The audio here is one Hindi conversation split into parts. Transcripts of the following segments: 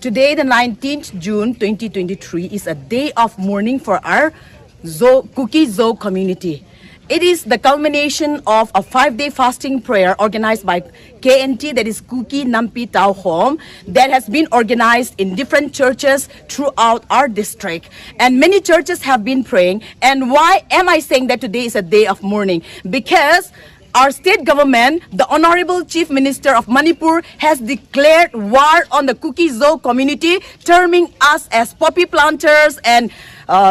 Today, the 19th June 2023, is a day of mourning for our Kuki community. It is the culmination of a 5-day fasting prayer organized by KNT, that is Kuki Nampi Tau Home, that has been organized in different churches throughout our district. And many churches have been praying. And why am I saying that today is a day of mourning? Because our state government, the Honorable Chief Minister of Manipur, has declared war on the Kuki community, terming us as poppy planters and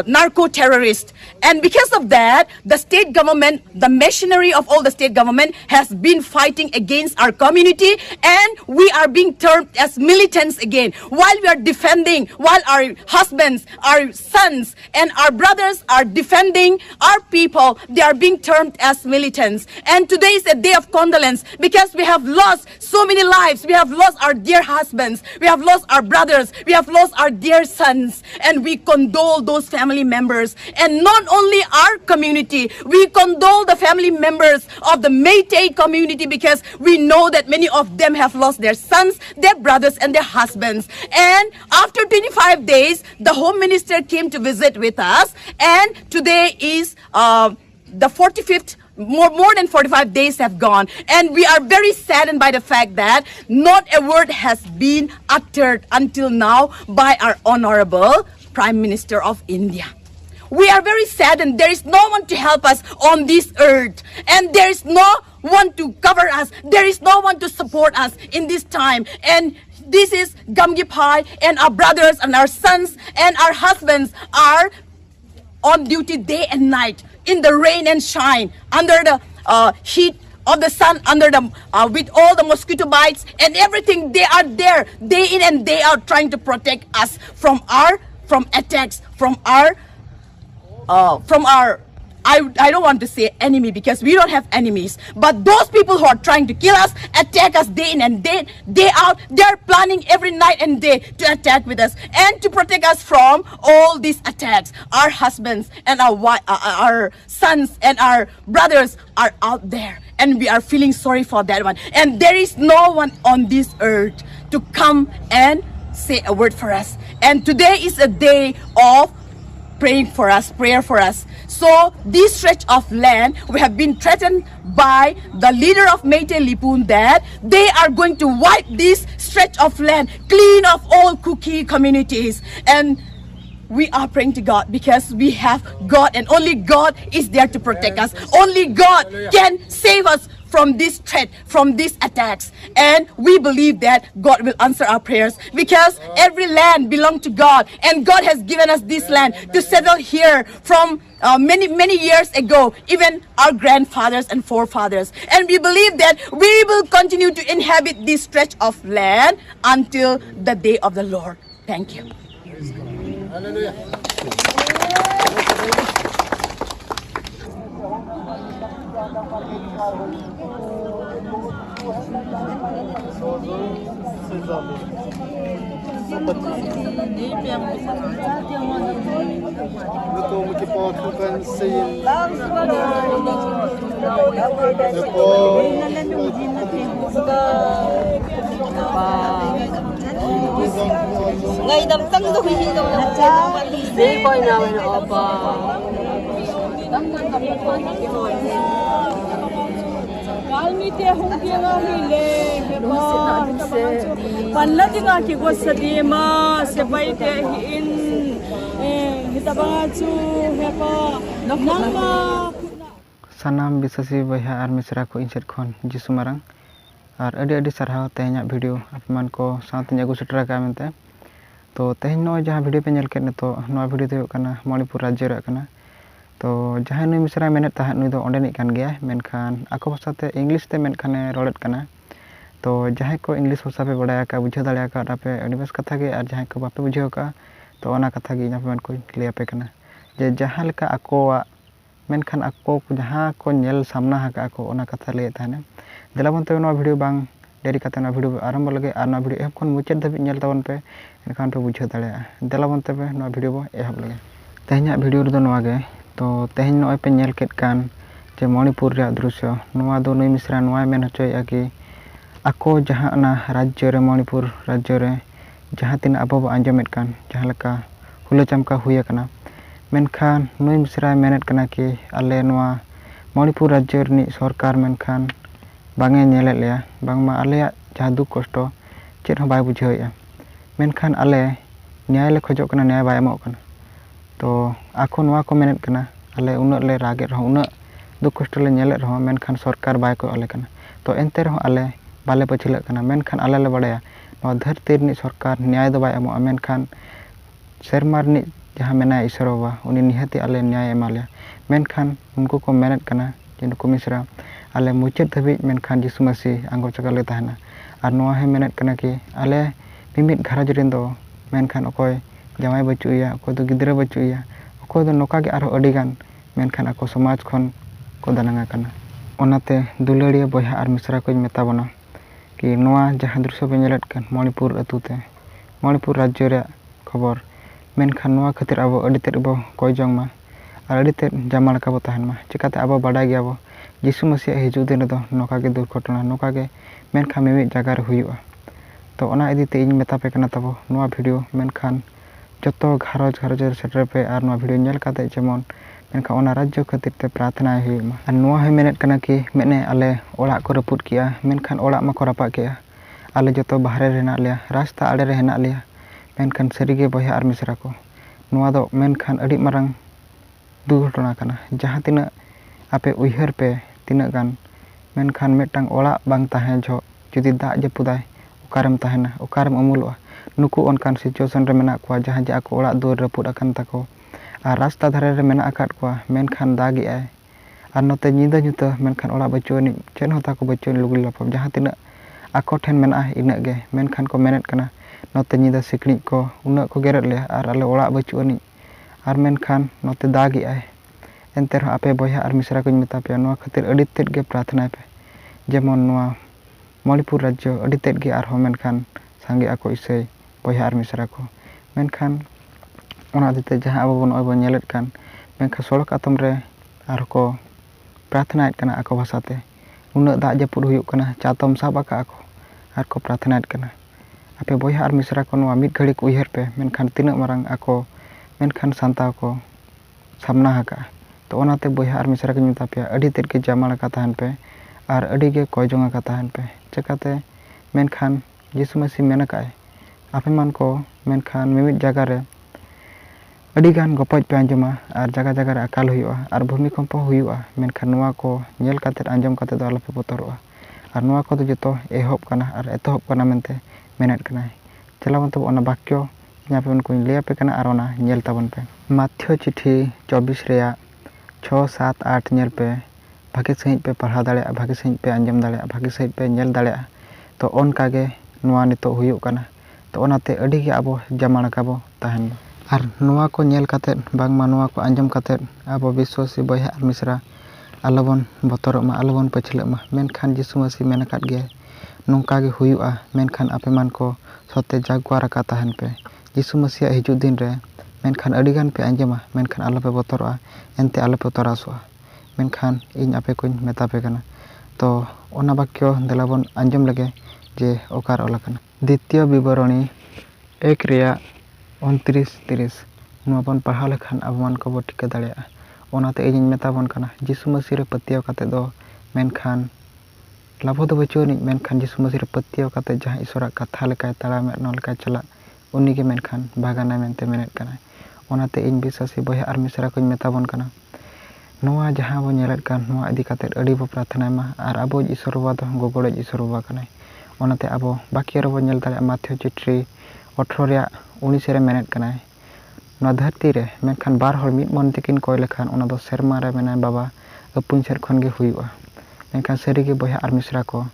narco-terrorists. And because of that, the state government, the machinery of all the state government, has been fighting against our community, and we are being termed as militants again. While we are defending, while our husbands, our sons, and our brothers are defending our people, they are being termed as militants. And today is a day of condolence because we have lost so many lives. We have lost our dear husbands, we have lost our brothers, we have lost our dear sons, and we condole those family members. And not only our community, we condole the family members of the Meitei community, because we know that many of them have lost their sons, their brothers, and their husbands. And after 25 days, the Home Minister came to visit with us, and today is the 45th. More than 45 days have gone, and we are very saddened by the fact that not a word has been uttered until now by our Honorable Prime Minister of India. We are very saddened. There is no one to help us on this earth, and there is no one to cover us. There is no one to support us in this time. And this is Gamgipai, and our brothers and our sons and our husbands are on duty day and night, in the rain and shine, under the heat of the sun, under the with all the mosquito bites and everything. They are there day in and day out, trying to protect us from attacks, from our I don't want to say enemy, because we don't have enemies, but those people who are trying to kill us, attack us day in and day out, they are planning every night and day to attack with us and to protect us from all these attacks. Our husbands and our sons and our brothers are out there, and we are feeling sorry for that one. And there is no one on this earth to come and say a word for us. And today is a day of prayer for us. So this stretch of land, we have been threatened by the leader of Meitei Lipun that they are going to wipe this stretch of land clean of all Kuki communities. And we are praying to God, because we have God, and only God is there to protect us. Only God can save us from this threat, from these attacks. And we believe that God will answer our prayers, because every land belongs to God, and God has given us this land to settle here from many years ago, even our grandfathers and forefathers. And we believe that we will continue to inhabit this stretch of land until the day of the Lord. Thank you. Hallelujah. Ngày đầm tăng rồi thì đâu là đi coi nào mà nó Sanam bisasi baiha ar misra ko insert khon jisu marang ar adi sarhaw tehnya video apman ko saute jago setra ka mente to tehny no jaha video pe nyel ket ne to no video te kana Manipur rajya ra kana to jaha nui misra menet tahat nui do onde nik kan gaya menkhan ako bhasha te English te menkhane rolet kana to jaha ko English bhasha pe badaya ka bujhaw dareya ka ape adi bes katha ge ar jaha ko bape bujhaw ka to ona katha ge ina pe man ko lay ape kana je jaha leka ako menkhan ako jaha ko nyel samna haka ako ona katha lay tahane dela bon te no video bang deri kata na video arambo lage ar na video ehab khon muchet dhabi nyel tabon pe enkan pe bujhaw dareya dela bon te no video bo ehab lage tehnya video ro do no age to tehny no pe nyel ket kan je Manipur re drusyo noa do nui misra noa men hochoy aki ako jaha na rajya re Manipur rajya re जहाँ तीन अब आंजमेद कान जहाँ लेका हुला चमका हुई कना मेनखान नुई मिश्रा मेनेट कना कि आले नोआ मणिपुर राज्य रनी सरकार मेनखान बांगे नेले लेया बांगमा आले जहाँ दुख कष्ट चेद हों बाय बुझावेया मेनखान आले न्याय ले खोजो कना न्याय बाय एमोग कना तो आखो नोआ को मेनेट कना आले उन्नत ले रागे रहो उन्नत दुख कष्ट ले नेले रहो मेनखान सरकार बाय को आले कना तो एनते रहो आले बाले पछिले कना मेनखान आले ले बड़ाया नोआ धरती रनी सरकार न्याय दो बाय एमोग मेनखान सेरमा रनी जहाँ मेना ईश्वर बाबा उनी निहाती आले न्याय एमाले मेनखान उनको को मेनेट कना जिनको मिश्रा आले मुचाद धाबी मेनखान जिसु मसीह आंगो चकाले तहना और नोआ हे मेनेट कना कि आले मिमिद घाराज रेन दो मेनखान अकोय जामाई बचुया अकोय दो गिद्रा बचुया अकोय दो नोका गे आरो अडिगान मेनखान ako समाज खन को दानांगा कना ओनाते दुलाड़िया बयहा और मिश्रा को मेता बना कि नोआ जहाँ दृश्य पे नेलेट कान मणिपुर अतुते मणिपुर राज्य रे खबर मेनखान नोआ खातिर अब अडितेर बो कोय जंगमा और अडितेर जामा लका बो तहनमा चिकाते अब बाडाय गया बो जिसु मसीह हिजु दिन दो नोका गे दुर्घटना नोका गे मेनखान मिमिद जागा रे हुयुआ तो ओना इदीते इन मेता पे कना तबो नोआ वीडियो मेनखान जतो घारज सेटर पे और नोआ वीडियो नेल काते जेमन मेनखान ओना राज्य खातिर ते प्रार्थना हुयुमा और नोआ हे मेनेट कना कि मेने आले ओड़ा को रपुट किया मेनखान ओड़ा मा को रापा किया आले जतो बाहरे रे हेना लिया रास्ता आड़े रे हेना लिया मेनखान सरीगे बयहा और मिश्रा को नोआ दो मेनखान अड़ी मारंग दुर्घटना कना जहाँ तिना आपे उइहर पे तिना गान मेनखान मेटांग ओड़ा बांग ताहें जो जुदी दाग जपुदाय उकारम ताहेना उकारम अमुलवा नुकु ओनकान सिचुएशन रे मेना को जहाँ जे आको ओड़ा दुर रपुट अकन ताको और रास्ता धारे रे मेना आकाद को मेनखान दागी आय और नोते निदा जुता मेनखान ओड़ा बचुनी चेन होता को बचुनी लुगली लापम जहाँ तिना आको ठेन मेना इना गे मेनखान को मेनेट कना नोते निदा सिकड़ी को उना को गेरत ले और आले ओड़ा बचुनी और मेनखान नोते दागी आय एनते रहो आपे बयहा और मिश्रा को मेता पे नोआ खातिर अडी तेद गे प्रार्थना पे जेमन नोआ मणिपुर राज्य अडी तेद गे आर हो मेनखान सांगे आको इसै बयहा और मिश्रा को मेनखान ओना दिते जहाँ अब बन ओय नेलेट कान मेनखान सड़क आतम रे आर को प्रार्थनाएत कना आको भाषाते उन्नत दाग जपुद हुयुक कना चातम साब आका आको आर को प्रार्थनाएत कना आपे बयहा और मिश्रा को नोआ मिद घड़ी को उइहर पे मेनखान तिना मारंग आको मेनखान सांताव को सामना हका तो ओनाते बयहा और मिश्रा को मेता पे अडी तेद के जामा लका तहन पे और अडी गे कोय जोंगा का तहन पे चिकाते मेनखान यीशु मसीह मेन काय आपे मान को मेनखान मिमिद जागा रे अडी गान गपज पे आंजमा और जगह जगह रे अकाल हुयुआ और भूमिकंप हुयुआ मेनखान नोआ को नेल काते आंजम काते दो आलोपे बतरोआ और नोआ को जतो एहब कना और एतहब कना मेनते मेनेट कनाय चलाव तो ओना वाक्य यहाँ पे उनको ले पे कना और ओना नेल ताबन पे माथ्यो चिट्ठी 24 रेया 6, 7, 8 नेल पे भागे सही पे पढ़ा दाड़े भागे सही पे आंजम दाड़े भागे सही पे नेल दाड़े तो ओनका गे नोआ नितो हुयुक कना तो ओनाते अडी गे आबो जामा लका बो तहन और नोआ को नेल काते बांगमा नोआ को आंजम काते आबो विश्वासी बयहा और मिश्रा आलोबन बतरोमा आलोबन पछिलेमा मेनखान यीशु मसीह मेन काद गे नोंका गे हुयुआ मेनखान आपे मान को सते जागवार का तहन पे यीशु मसीह हिजु दिन रे मेनखान अडी गान पे आंजमा मेनखान आलोपे बतरोआ एनते आलोपे तरासोआ मेनखान इन आपे को मेता पे कना तो ओना वाक्य देलाबन आंजम लगे जे ओकार ओलाकना द्वितीय विवरणी 1 रेया 29-30 नोआ बन पढ़ा लेखान अब मान को बो टिका दाड़ेया ओनाते इन मेता बन कना यीशु मसीह रे पत्तियाव काते दो मेनखान लाभो दो बचुनी मेनखान यीशु मसीह रे पत्तियाव काते जहाँ ईश्वरा कथा लेकाय ताड़ामे न लेकाय चला उनी गे मेनखान भागाना मेनते मेनेट कना ओनाते इन विश्वासी बयहा और मिश्रा को मेता बन कना नोआ जहाँ बो नेलेट कान नोआ इदी काते अडी बो प्रार्थना मा और आबो ईश्वर बाबा दो गोगोड़े ईश्वर बाबा कनाय ओनाते आबो बाकी रबो नेल दाड़े माथ्यो चिट्ठी 18 रेया 19 रे मेनेट कनाय नोआ धरती रे मेनखान बार हर मिद मन तेकिन कोय लेखान ओना दो सेरमा रे मेनाय बाबा अपुन सेर खन गे हुयुआ मेनखान सरीगे बयहा और मिश्रा को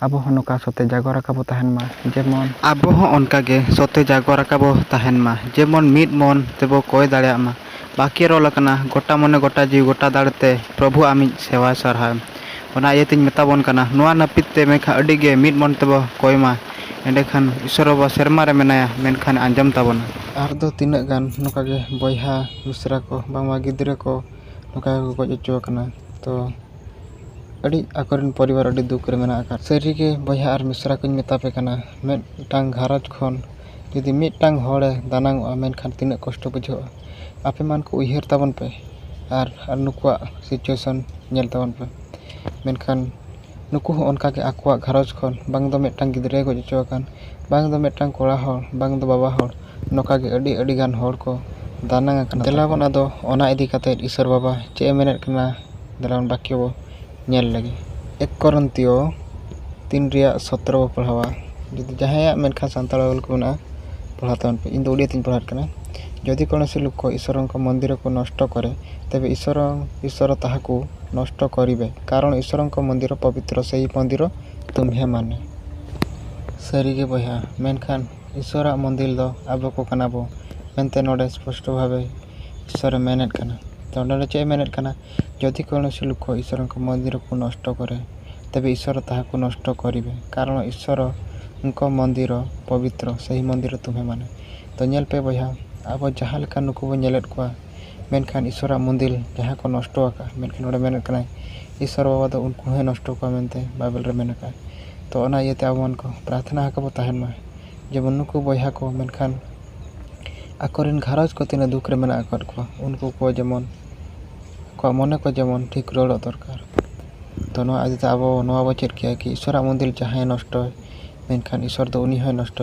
आबो हो नोका सते जागोर राकाबो तहन मा जेमन आबो हो ओनका गे सते जागोर राकाबो तहन मा जेमन मिद मन तेबो कोय दाड़ेया मा बाकी रोल कना गोटा मने गोटा जीव गोटा दाड़ते प्रभु आमी सेवा सरहा ओना इयतिन मेता बन कना नोआ नापिते मेखा अडी गे मिद मन तेबो कोय मा एंडेखान ईश्वर बाबा सेरमा रे मेनाया मेनखान आंजम ताबोना आर दो तिना गान नोका गे बयहा मिश्रा को बांगमा गिद्रा को नोका को गज अचो कना तो अड़ी आकोरन परिवार अड़ी दुख रे मेना आकार सरी गे बयहा और मिश्रा को मेता पे कना मेटांग घारज खन Jadi mitang hore danang menkan tinak kosto bujo. Ape man ko uihir tabon pe. Ar nukwa situation nyel tabon pe. Menkan nuku onka ke akwa gharoj khon bang do mitang gidre ko jokan. Bang do mitang kola hor, bang do baba hor. Noka ge adi gan hor ko danang akana. Delabon ado ona idi kate Isor baba che menet kana delabon bakyo bo nyel lagi. 1 Korintiyo 3:17 पढ़ावा यदि जहाँ मेनखा सानताल को ना पढ़ाता इन दो उड़िया तीन पढ़ात कना यदि कौन से लोक ईश्वर मंदिर को नष्ट करे तेबे ईश्वर ताहाकू नष्ट करिवे कारण ईश्वर मंदिर पवित्र सही मंदिर तुम्हें माने सरीगे बया मेनखान ईश्वर मंदिर दो आबो को कनाबो मेनते नोडे स्पष्ट भावे ईश्वर मेनेट कना तो नोडे चे मेनेट कना यदि कौन से लोक ईश्वर मंदिर को नष्ट करे तेबे ईश्वर ताहाकू नष्ट करिवे कारण ईश्वर उनको मंदिर पवित्र सही मंदिर तुम्हें माने तो नेल पे बया अब जहाँ लेका नुकु बो नेलेट को मेनखान ईश्वर मंदिर जहाँ को नष्ट आका मेनखान ओडे मेनेट कना ईश्वर बाबा दो उनको हे नष्ट को मेनते बाइबल रे मेनका तो ओना इते आबन को प्रार्थना हकबो ताहेन मा जेमन नुकु बया को मेनखान आकोरिन घरज को तिना दुख रे मेना आकर को उनको को जेमन को मने को जेमन ठीक रोड दरकार तो नो आज अब नो चेक किया कि ईश्वर मंदिर जहाँ नष्ट मेनखान ईश्वर दो उनी नष्ट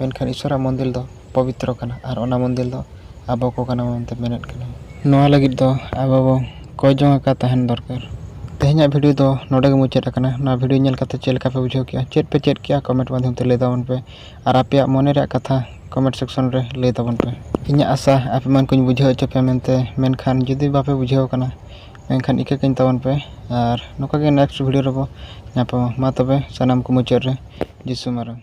मेनखान ईश्वर मंदिर दो पवित्र कना और ओना मंदिर दो आबो को कना मनते मेनेट कना नोआ लगित दो आबो कोई जगह का तहन दरकार तेहना वीडियो दो नोडे के मुचाद कना ना वीडियो नेल कते चेल का पे बुझो किया चेट पे चेट किया कमेंट माध्यम ते ले दावन पे और आपे मने रे कथा कमेंट सेक्शन रे ले दावन पे इन्या आशा आपे मन को बुझो चपे मेनते मेनखान जदी बापे बुझो कना मेनखान इके कइन तावन पे और नोका के नेक्स्ट वीडियो रबो ᱧᱟᱯᱟᱢᱟ ᱢᱟ ᱛᱚᱵᱮ ᱥᱟᱱᱟᱢ ᱠᱚ ᱢᱩᱪᱟᱹᱫ ᱨᱮ ᱡᱤᱥᱩ ᱢᱟᱨᱟᱝ